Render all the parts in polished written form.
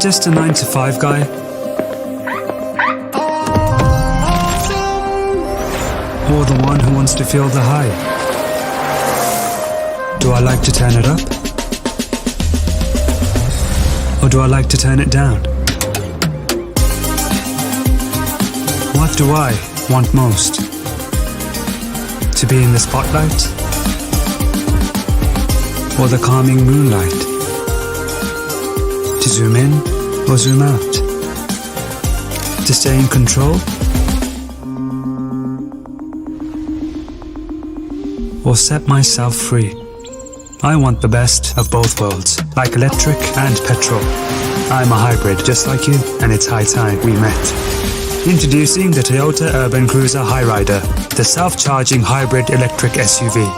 just a 9 to 5 guy? Or the one who wants to feel the high? Do I like to turn it up? Or do I like to turn it down? What do I want most? To be in the spotlight? Or the calming moonlight? To zoom in or zoom out? To stay in control? Or set myself free? I want the best of both worlds, like electric and petrol. I'm a hybrid just like you, and it's high time we met. Introducing the Toyota Urban Cruiser Highrider, the self-charging hybrid electric SUV.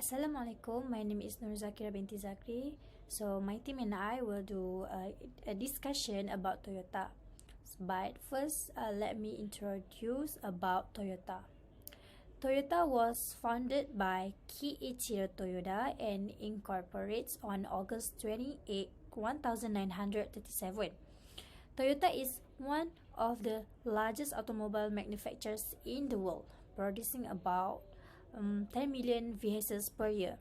Assalamualaikum, my name is Nur Zakira binti Zakri. So my team and I will do a discussion about Toyota. But first, let me introduce about Toyota. Toyota was founded by Kiichiro Toyoda and incorporates on August 28, 1937. Toyota is one of the largest automobile manufacturers in the world, producing about 10 million vehicles per year.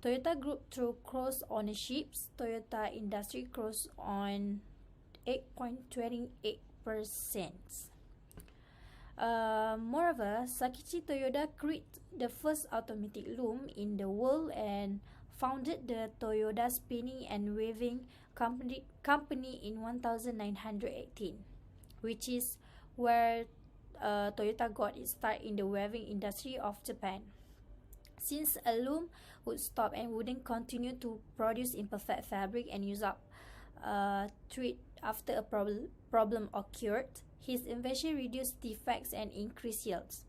Toyota Group through cross ownerships, Toyota Industry cross on 8.28%. Moreover, Sakichi Toyoda created the first automatic loom in the world and founded the Toyota Spinning and Weaving Company in 1918, which is where Toyota got its start in the weaving industry of Japan. Since a loom would stop and wouldn't continue to produce imperfect fabric and use up thread after a problem occurred, his invention reduced defects and increased yields.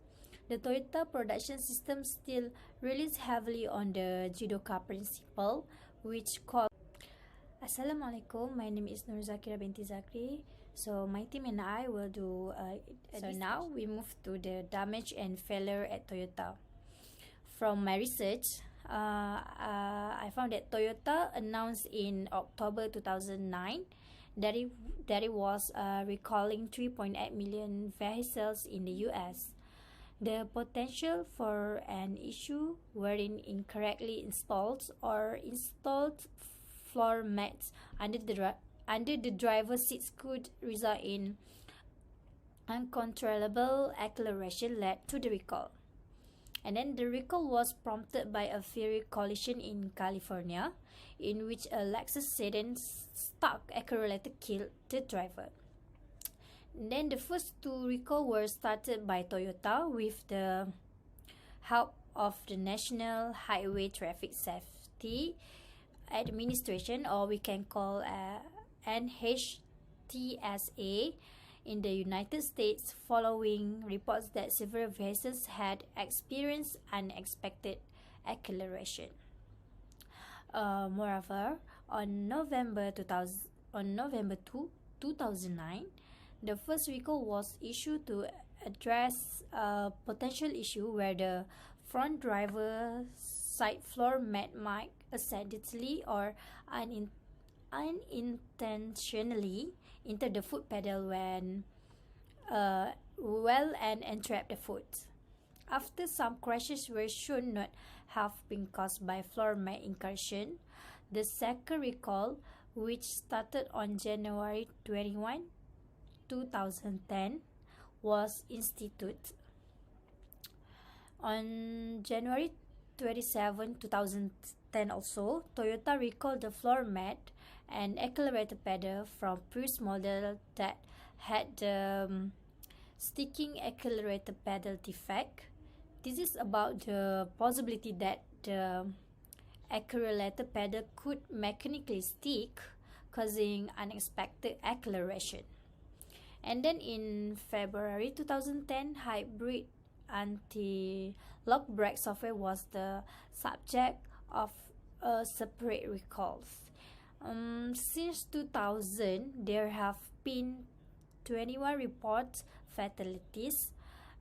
The Toyota production system still relies heavily on the Judoka principle, which called... Assalamualaikum, my name is Nur Zakira binti Zakri. So my team and I will do so now we move to the damage and failure at Toyota. From my research, I found that Toyota announced in October 2009 that it was recalling 3.8 million vehicles in the US. The potential for an issue wherein incorrectly installed floor mats under the driver's seats could result in uncontrollable acceleration led to the recall. And then the recall was prompted by a fiery collision in California, in which a Lexus sedan stuck accelerator killed the driver. And then the first two recalls were started by Toyota with the help of the National Highway Traffic Safety Administration, or we can call NHTSA, in the United States, following reports that several vehicles had experienced unexpected acceleration. Moreover, on November 2, 2009, the first recall was issued to address a potential issue where the front driver's side floor mat might accidentally or unintentionally enter the foot pedal when and entrap the foot. After some crashes were shown not have been caused by floor mat incursion, the second recall, which started on January 21, 2010, was instituted. On January 27, 2010 also, Toyota recalled the floor mat and accelerator pedal from previous model that had the sticking accelerator pedal defect. This is about the possibility that the accelerator pedal could mechanically stick, causing unexpected acceleration. And then in February 2010, hybrid anti-lock brake software was the subject of a separate recalls. Since 2000, there have been 21 reports fatalities,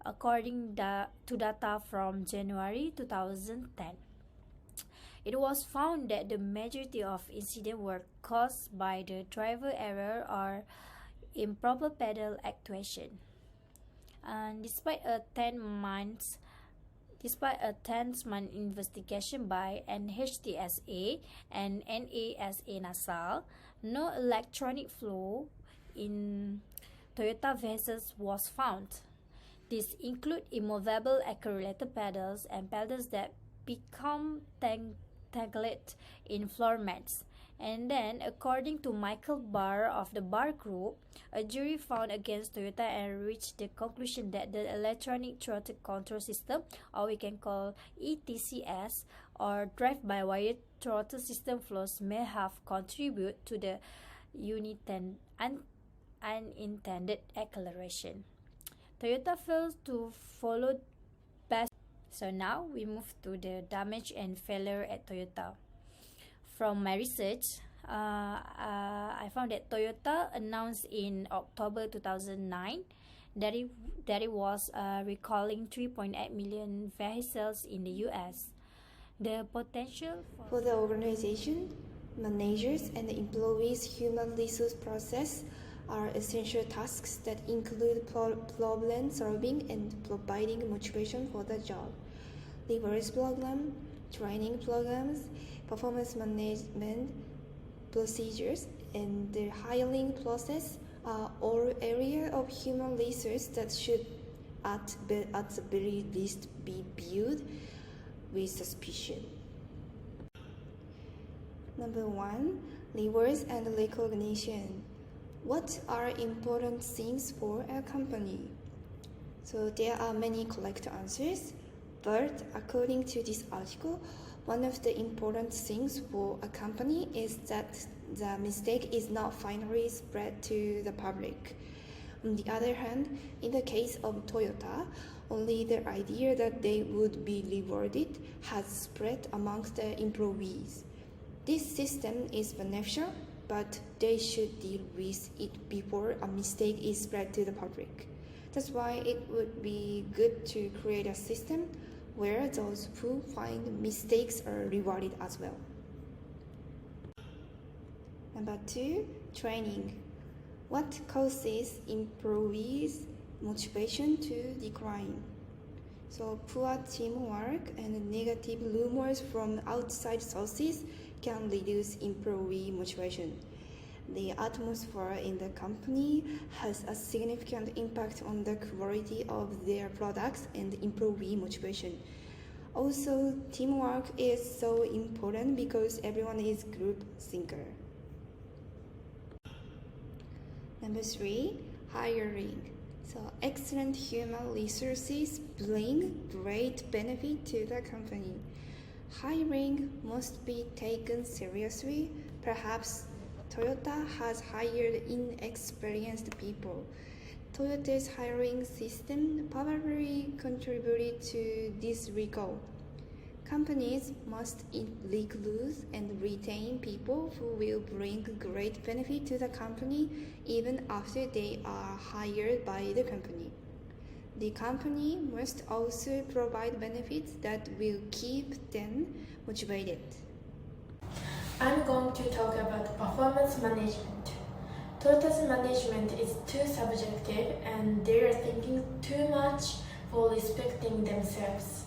according to data from January 2010. It was found that the majority of incidents were caused by the driver error or improper pedal actuation. And Despite a 10-month investigation by NHTSA and NASA NASA, no electronic flaw in Toyota vehicles was found. These include immovable accelerator pedals and pedals that become tangled in floor mats. And then, according to Michael Barr of the Barr Group, a jury found against Toyota and reached the conclusion that the electronic throttle control system, or we can call ETCS, or drive-by-wire throttle system flaws may have contributed to the unintended acceleration. Toyota failed to follow best. So now we move to the damage and failure at Toyota. From my research, I found that Toyota announced in October 2009 that it was recalling 3.8 million vehicles in the US. The potential for the organization, managers, and employees' human resource process are essential tasks that include problem solving and providing motivation for the job. Reverse program, training programs, performance management procedures, and the hiring process are all areas of human resource that should at the very least be viewed with suspicion. Number 1. Rewards and recognition. What are important things for a company? So there are many correct answers, but according to this article, one of the important things for a company is that the mistake is not finally spread to the public. On the other hand, in the case of Toyota, only the idea that they would be rewarded has spread amongst the employees. This system is beneficial, but they should deal with it before a mistake is spread to the public. That's why it would be good to create a system where those who find mistakes are rewarded as well. Number 2, training. What causes employees' motivation to decline? So poor teamwork and negative rumors from outside sources can reduce employee motivation. The atmosphere in the company has a significant impact on the quality of their products and employee motivation. Also, teamwork is so important because everyone is group thinker. Number 3, hiring. So excellent human resources bring great benefit to the company. Hiring must be taken seriously. Perhaps Toyota has hired inexperienced people. Toyota's hiring system probably contributed to this recall. Companies must recruit and retain people who will bring great benefit to the company even after they are hired by the company. The company must also provide benefits that will keep them motivated. I'm going to talk about performance management. Toyota's management is too subjective and they are thinking too much for respecting themselves.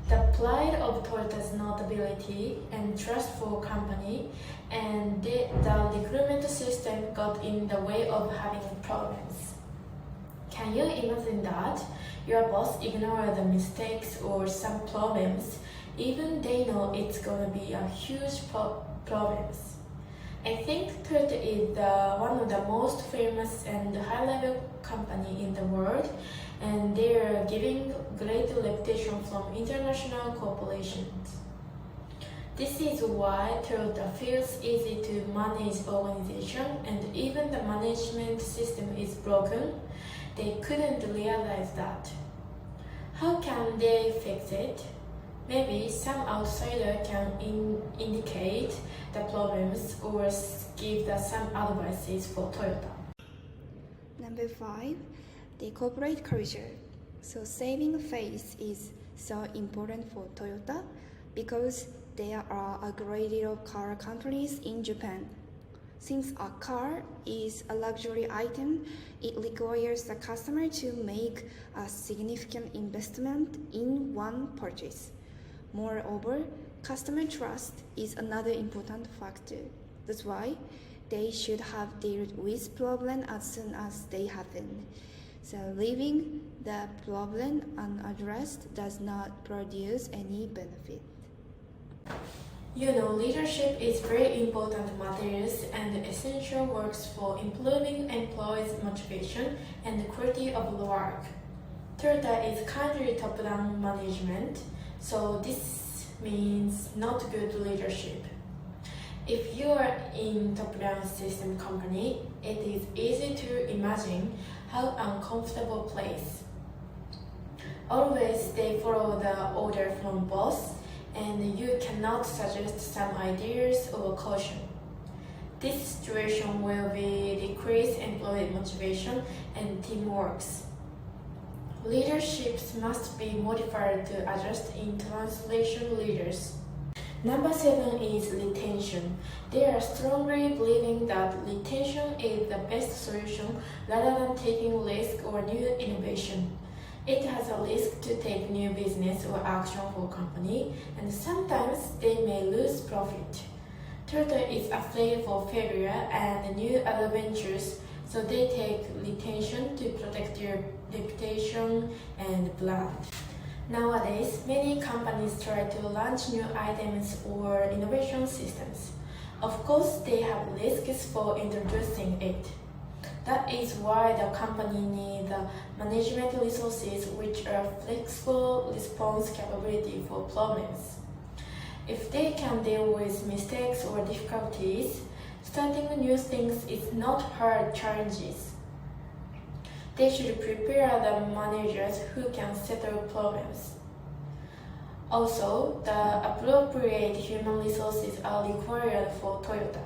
The pride of Toyota's notability and trust for company and the recruitment system got in the way of having problems. Can you imagine that? Your boss ignores the mistakes or some problems, even they know it's gonna be a huge problems. I think Toyota is one of the most famous and high-level company in the world, and they are giving great reputation from international corporations. This is why Toyota feels easy to manage organization, and even the management system is broken. They couldn't realize that. How can they fix it? Maybe some outsider can indicate the problems or give some advices for Toyota. Number 5, the corporate culture. So saving face is so important for Toyota because there are a great deal of car companies in Japan. Since a car is a luxury item, it requires the customer to make a significant investment in one purchase. Moreover, customer trust is another important factor. That's why they should have dealt with problem as soon as they happen. So leaving the problem unaddressed does not produce any benefit. Leadership is very important materials and essential works for improving employees' motivation and quality of work. Toyota is currently top-down management, so this means not good leadership. If you are in top-down system company, it is easy to imagine how uncomfortable place. Always they follow the order from boss, and you cannot suggest some ideas or caution. This situation will be decrease employee motivation and teamwork. Leaderships must be modified to adjust in translation leaders. Number 7 is retention. They are strongly believing that retention is the best solution rather than taking risk or new innovation. It has a risk to take new business or action for company, and sometimes they may lose profit. Toyota is afraid for failure and new adventures, so they take retention to protect their reputation and brand. Nowadays, many companies try to launch new items or innovation systems. Of course, they have risks for introducing it. That is why the company needs management resources which are flexible response capability for problems. If they can deal with mistakes or difficulties, starting new things is not hard challenges. They should prepare the managers who can settle problems. Also, the appropriate human resources are required for Toyota.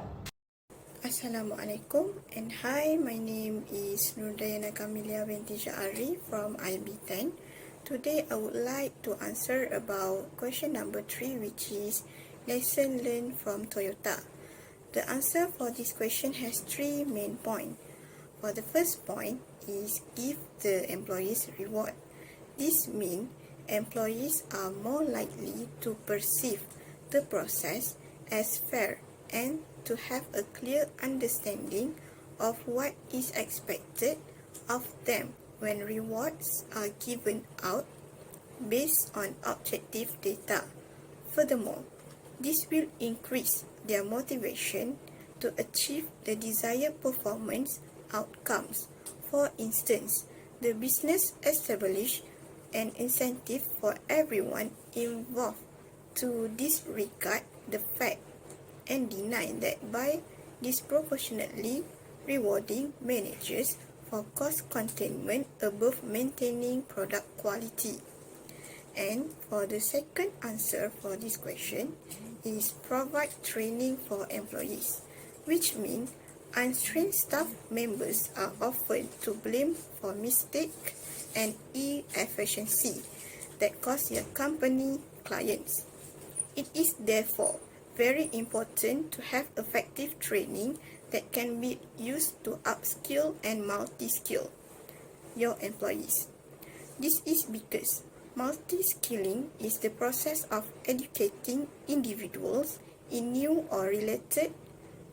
Assalamualaikum and hi, my name is Nurdayana Kamilia binti Syahari from IB10. Today I would like to answer about question number 3, which is lesson learned from Toyota. The answer for this question has 3 main points. For the first point is give the employees reward. This means employees are more likely to perceive the process as fair and to have a clear understanding of what is expected of them when rewards are given out based on objective data. Furthermore, this will increase their motivation to achieve the desired performance outcomes. For instance, the business established an incentive for everyone involved to disregard the fact and deny that by disproportionately rewarding managers for cost containment above maintaining product quality. And for the second answer for this question is provide training for employees, which means untrained staff members are often to blame for mistake and inefficiency that cost your company clients. It is therefore very important to have effective training that can be used to upskill and multi-skill your employees. This is because multi-skilling is the process of educating individuals in new or related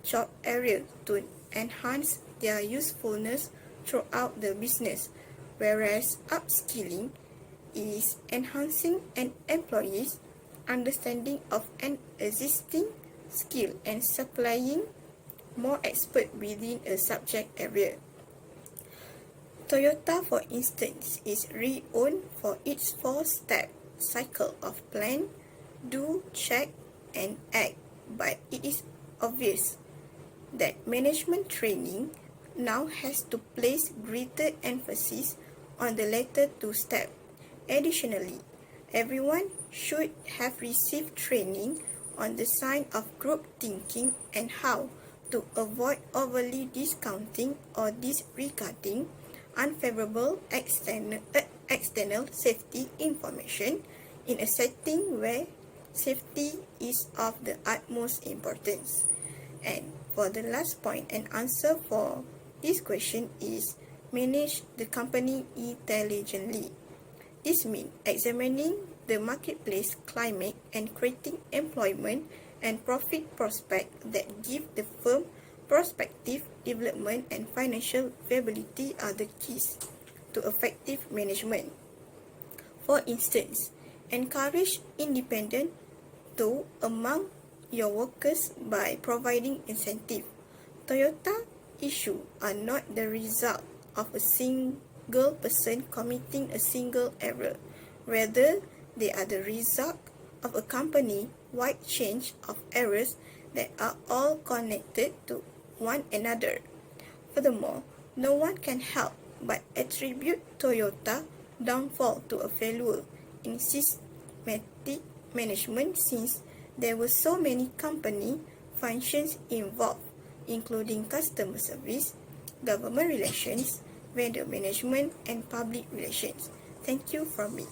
job areas to enhance their usefulness throughout the business, whereas upskilling is enhancing an employee's understanding of an existing skill and supplying more expert within a subject area. Toyota, for instance, is renowned for its 4-step cycle of plan, do, check, and act, but it is obvious that management training now has to place greater emphasis on the latter 2 steps. Additionally, everyone should have received training on the sign of group thinking and how to avoid overly discounting or disregarding unfavorable external safety information in a setting where Safety is of the utmost importance. And for the last point, an answer for this question is manage the company intelligently. This means examining the marketplace climate and creating employment and profit prospects that give the firm prospective development and financial viability are the keys to effective management. For instance, encourage independent thought among your workers by providing incentive. Toyota issues are not the result of a single person committing a single error. Rather, they are the result of a company-wide chain of errors that are all connected to one another. Furthermore, no one can help but attribute Toyota downfall to a failure in systematic management since there were so many company functions involved, including customer service, government relations, vendor management, and public relations. Thank you from me.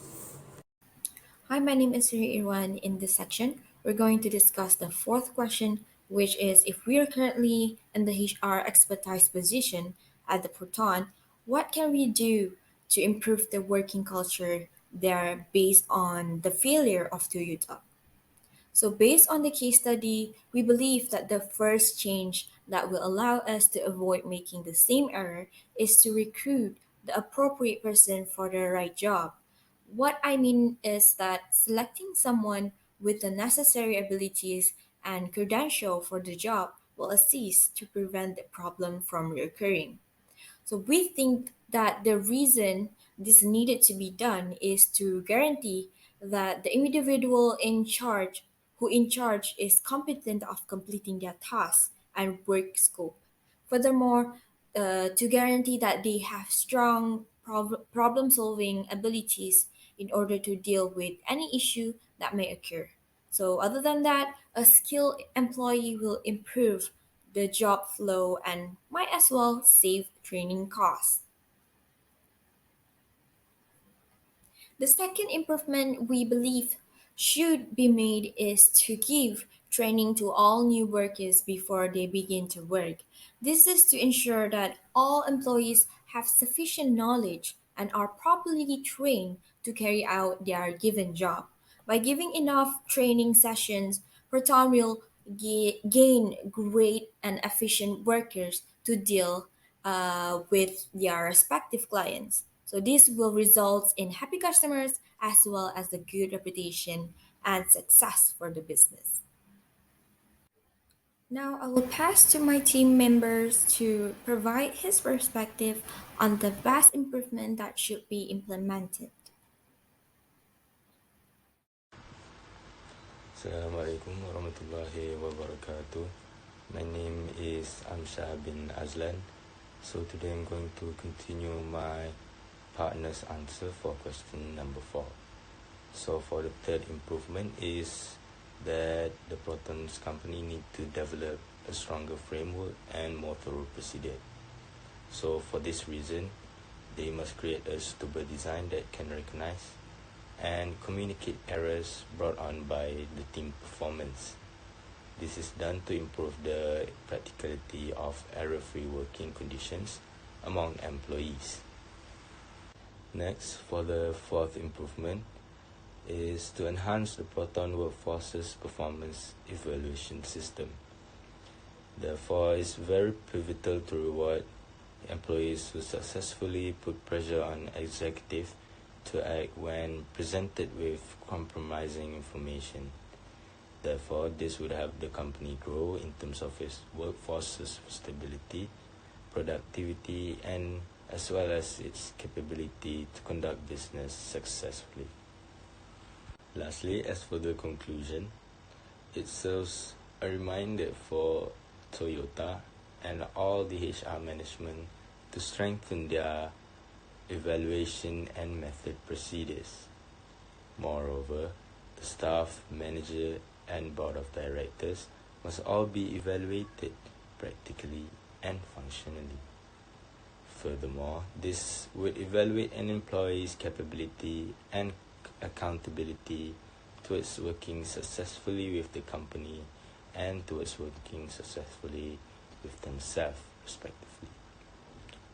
Hi, my name is Sri Irwan. In this section, we're going to discuss the fourth question, which is if we are currently in the HR expertise position at the Proton, what can we do to improve the working culture there based on the failure of Toyota? So, based on the case study, we believe that the first change that will allow us to avoid making the same error is to recruit the appropriate person for the right job. What I mean is that selecting someone with the necessary abilities and credential for the job will assist to prevent the problem from recurring. So we think that the reason this needed to be done is to guarantee that the individual in charge is competent of completing their tasks and work scope. Furthermore, to guarantee that they have strong problem solving abilities in order to deal with any issue that may occur. So, other than that, a skilled employee will improve the job flow and might as well save training costs. The second improvement we believe should be made is to give training to all new workers before they begin to work. This is to ensure that all employees have sufficient knowledge and are properly trained to carry out their given job. By giving enough training sessions, Proton will gain great and efficient workers to deal with their respective clients. So this will result in happy customers as well as a good reputation and success for the business. Now I will pass to my team members to provide his perspective on the vast improvement that should be implemented. Assalamualaikum warahmatullahi wabarakatuh. My name is Amshah bin Azlan. So today I'm going to continue my partner's answer for question number 4. So for the third improvement is that the Proton's company need to develop a stronger framework and more thorough procedure. So for this reason, they must create a suitable design that can recognize and communicate errors brought on by the team performance. This is done to improve the practicality of error-free working conditions among employees. Next, for the fourth improvement, is to enhance the Proton workforce's performance evaluation system. Therefore, it's very pivotal to reward employees who successfully put pressure on executive to act when presented with compromising information. Therefore, this would help the company grow in terms of its workforce's stability, productivity, and as well as its capability to conduct business successfully. Lastly, as for the conclusion, it serves a reminder for Toyota and all the HR management to strengthen their evaluation and method procedures. Moreover, the staff, manager, and board of directors must all be evaluated practically and functionally. Furthermore, this would evaluate an employee's capability and accountability to towards working successfully with the company and towards working successfully with themselves respectively.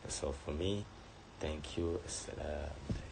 That's all for me. Thank you. Assalamualaikum.